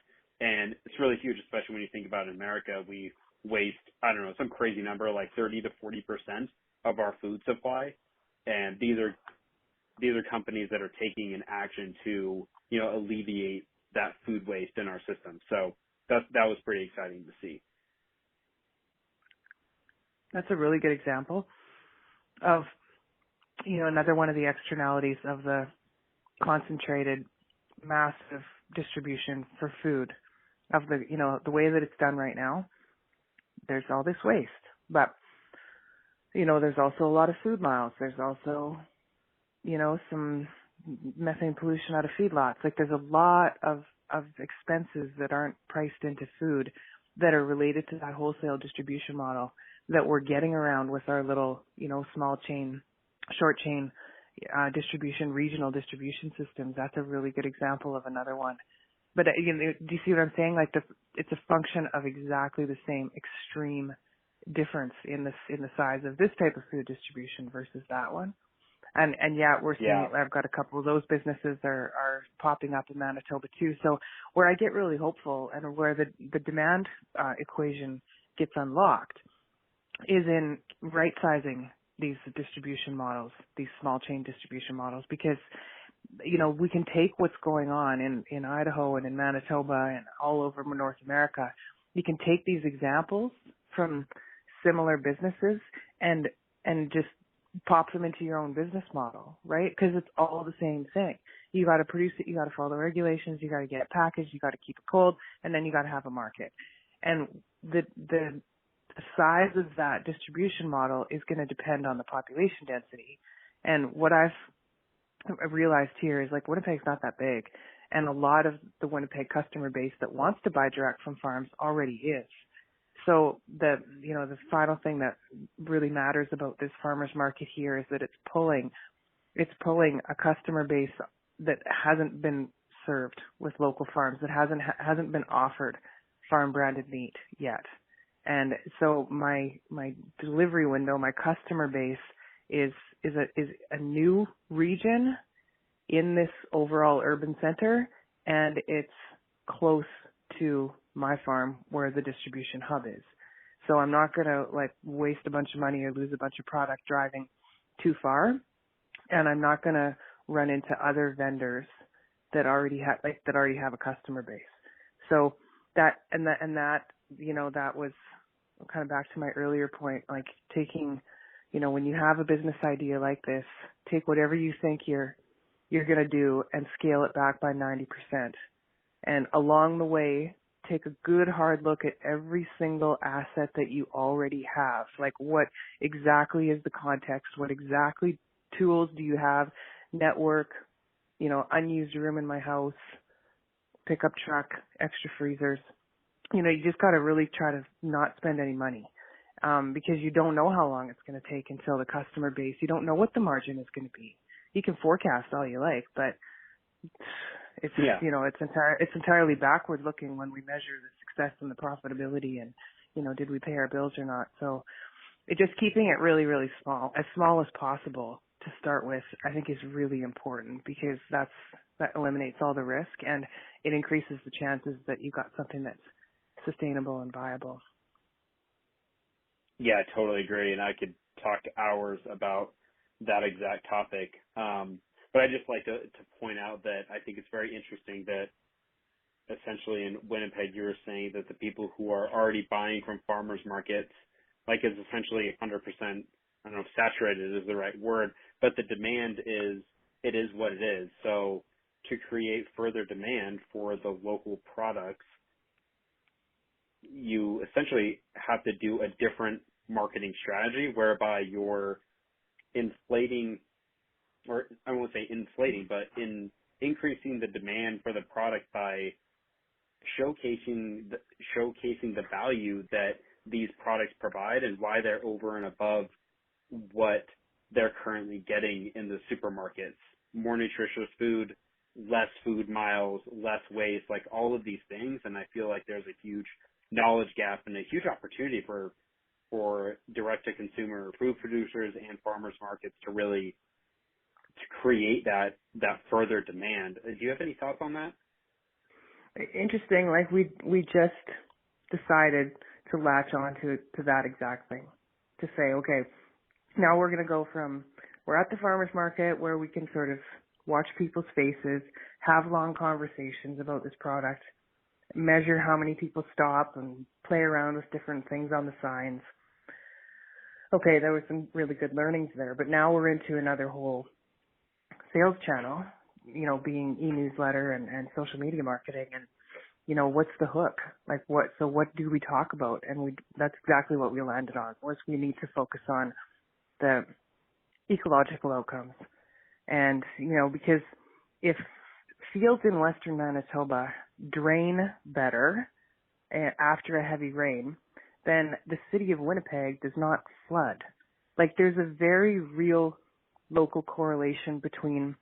And it's really huge, especially when you think about in America, we waste, I don't know, some crazy number, like 30 to 40% of our food supply. And these are companies that are taking an action to, alleviate that food waste in our system. So that was pretty exciting to see. That's a really good example of, another one of the externalities of the concentrated, massive distribution for food, of the way that it's done right now. There's all this waste, but, there's also a lot of food miles. There's also, some methane pollution out of feedlots. Like there's a lot of expenses that aren't priced into food that are related to that wholesale distribution model that we're getting around with our little, small chain, short chain distribution, regional distribution systems. That's a really good example of another one. But do you see what I'm saying? Like it's a function of exactly the same extreme difference in the size of this type of food distribution versus that one. And yeah, we're seeing Yeah. it. I've got a couple of those businesses are popping up in Manitoba too. So where I get really hopeful and where the demand equation gets unlocked is in right sizing these distribution models, these small chain distribution models, because we can take what's going on in Idaho and in Manitoba and all over North America. You can take these examples from similar businesses and just pop them into your own business model, right? Because it's all the same thing. You got to produce it, you got to follow the regulations, you got to get it packaged, you got to keep it cold, and then you got to have a market. And the size of that distribution model is going to depend on the population density. And what I've realized here is like Winnipeg's not that big, and a lot of the Winnipeg customer base that wants to buy direct from farms already is. So the final thing that really matters about this farmers market here is that it's pulling a customer base that hasn't been served with local farms, that hasn't been offered farm branded meat yet. And so my delivery window, my customer base is a new region in this overall urban center, and it's close to my farm where the distribution hub is. So I'm not going to waste a bunch of money or lose a bunch of product driving too far, and I'm not going to run into other vendors that already have a customer base. So that was kind of back to my earlier point, like taking, when you have a business idea like this, take whatever you think you're going to do and scale it back by 90%. And along the way, take a good hard look at every single asset that you already have. Like what exactly is the context? What exactly tools do you have? Network, unused room in my house, pickup truck, extra freezers. You just got to really try to not spend any money, because you don't know how long it's going to take until the customer base. You don't know what the margin is going to be. You can forecast all you like, but it's it's entirely backward looking when we measure the success and the profitability, and did we pay our bills or not. So just keeping it really, really small as possible to start with, I think is really important, because that eliminates all the risk and it increases the chances that you got something that's sustainable and viable. Yeah, I totally agree, and I could talk hours about that exact topic. But I just like to point out that I think it's very interesting that essentially in Winnipeg you were saying that the people who are already buying from farmers markets is essentially 100%, I don't know if saturated is the right word, but the demand is what it is. So to create further demand for the local products, you essentially have to do a different marketing strategy whereby you're inflating, or I won't say inflating, but increasing the demand for the product by showcasing the value that these products provide and why they're over and above what they're currently getting in the supermarkets. More nutritious food, less food miles, less waste, like all of these things. And I feel like there's a huge knowledge gap and a huge opportunity for direct-to-consumer food producers and farmers markets to really create that further demand. Do you have any thoughts on that? Interesting. Like we just decided to latch on to that exact thing, to say, okay, now we're going to go from, we're at the farmers market where we can sort of watch people's faces, have long conversations about this product, measure how many people stop and play around with different things on the signs. Okay, there was some really good learnings there, but now we're into another whole sales channel, being e-newsletter and social media marketing, and, what's the hook? So what do we talk about? And that's exactly what we landed on, was we need to focus on the ecological outcomes. And, because if fields in western Manitoba drain better after a heavy rain, then the city of Winnipeg does not flood. There's a very real local correlation between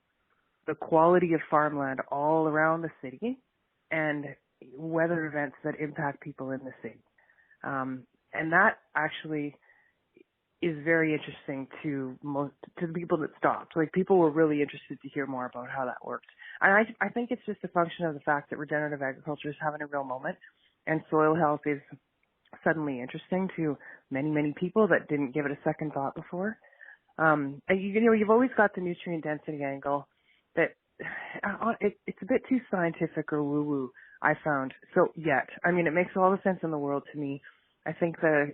the quality of farmland all around the city and weather events that impact people in the city. And that actually is very interesting to the people that stopped. Like, people were really interested to hear more about how that worked. And I think it's just a function of the fact that regenerative agriculture is having a real moment, and soil health is suddenly interesting to many, many people that didn't give it a second thought before. And you've always got the nutrient density angle that it's a bit too scientific or woo-woo, I found. So yet, I mean, it makes all the sense in the world to me. I think the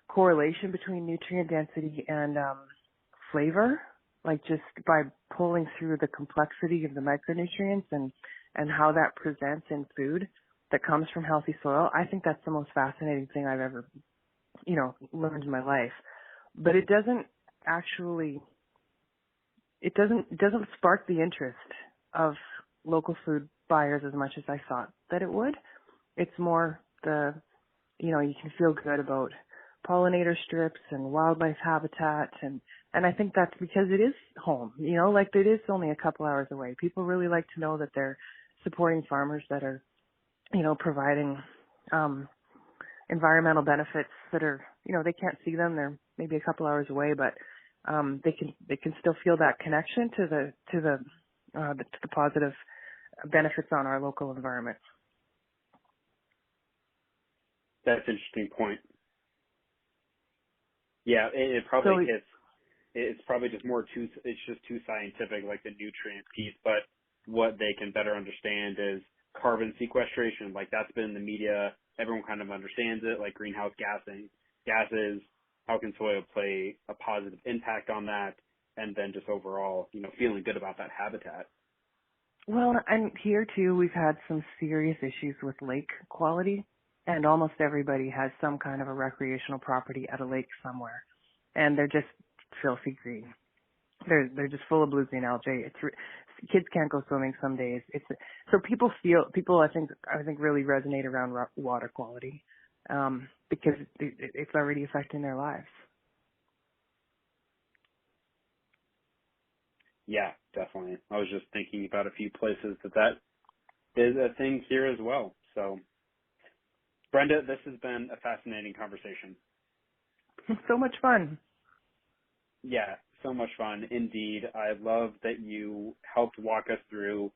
correlation between nutrient density and flavor, like just by pulling through the complexity of the micronutrients and how that presents in food that comes from healthy soil, I think that's the most fascinating thing I've ever, learned in my life. But it doesn't spark the interest of local food buyers as much as I thought that it would. It's more you can feel good about pollinator strips and wildlife habitat, and I think that's because it is home, like it is only a couple hours away. People really like to know that they're supporting farmers that are, providing environmental benefits that are, they can't see them, they're maybe a couple hours away, but they can still feel that connection to the positive benefits on our local environment. That's an interesting point. Yeah, it probably hits. It's probably just it's just too scientific, like the nutrient piece. But what they can better understand is carbon sequestration. Like, that's been in the media. Everyone kind of understands it, like greenhouse gases. How can soil play a positive impact on that? And then just overall, feeling good about that habitat. Well, and here too, we've had some serious issues with lake quality. And almost everybody has some kind of a recreational property at a lake somewhere, and they're just filthy green. They're just full of bluesy and algae. Kids can't go swimming some days. So people I think really resonate around water quality, because it's already affecting their lives. Yeah, definitely. I was just thinking about a few places that is a thing here as well. So, Brenda, this has been a fascinating conversation. So much fun. Yeah, so much fun indeed. I love that you helped walk us through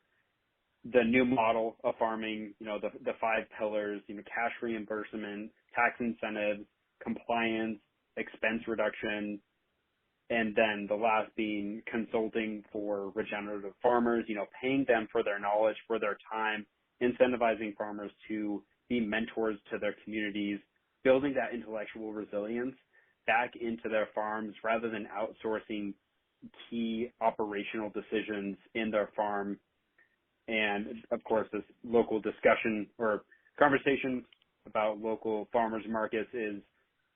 the new model of farming, the 5 pillars, cash reimbursement, tax incentives, compliance, expense reduction, and then the last being consulting for regenerative farmers, paying them for their knowledge, for their time, incentivizing farmers to be mentors to their communities, building that intellectual resilience back into their farms rather than outsourcing key operational decisions in their farm. And of course, this local discussion or conversation about local farmers markets is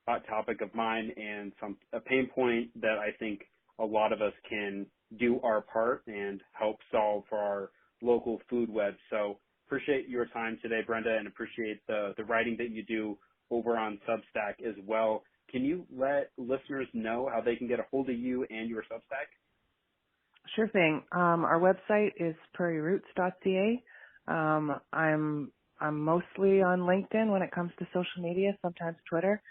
a hot topic of mine and a pain point that I think a lot of us can do our part and help solve for our local food web. So appreciate your time today, Brenda, and appreciate the writing that you do over on Substack as well. Can you let listeners know how they can get a hold of you and your Substack? Sure thing. Our website is prairieroots.ca. I'm mostly on LinkedIn when it comes to social media, sometimes Twitter.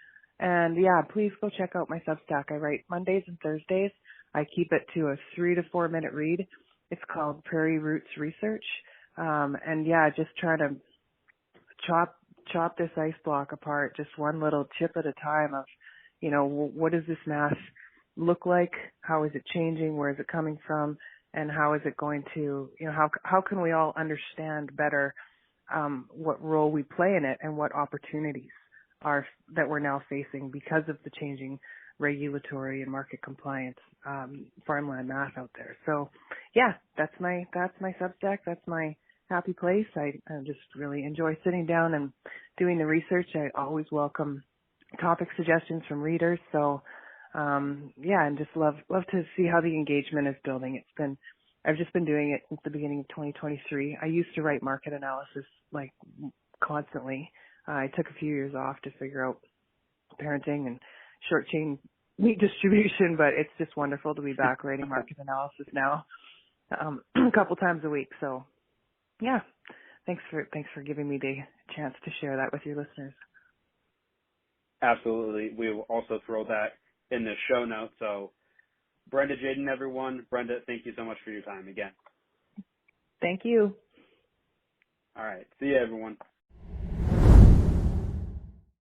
And yeah, please go check out my Substack. I write Mondays and Thursdays. I keep it to a 3 to 4 minute read. It's called Prairie Roots Research. And yeah, just try to chop this ice block apart, just one little chip at a time of, what does this mass look like? How is it changing? Where is it coming from? And how is it going to, how can we all understand better what role we play in it and what opportunities are that we're now facing because of the changing regulatory and market compliance farmland math out there. So yeah, that's my Substack. That's my happy place. I just really enjoy sitting down and doing the research. I always welcome topic suggestions from readers. So yeah, and just love to see how the engagement is building. I've just been doing it since the beginning of 2023. I used to write market analysis like constantly. I took a few years off to figure out parenting and short chain meat distribution, but it's just wonderful to be back writing market analysis now a couple times a week. So yeah, thanks for giving me the chance to share that with your listeners. Absolutely. We will also throw that in the show notes. So Brenda Tjaden, everyone. Brenda, thank you so much for your time again. Thank you. All right. See you, everyone.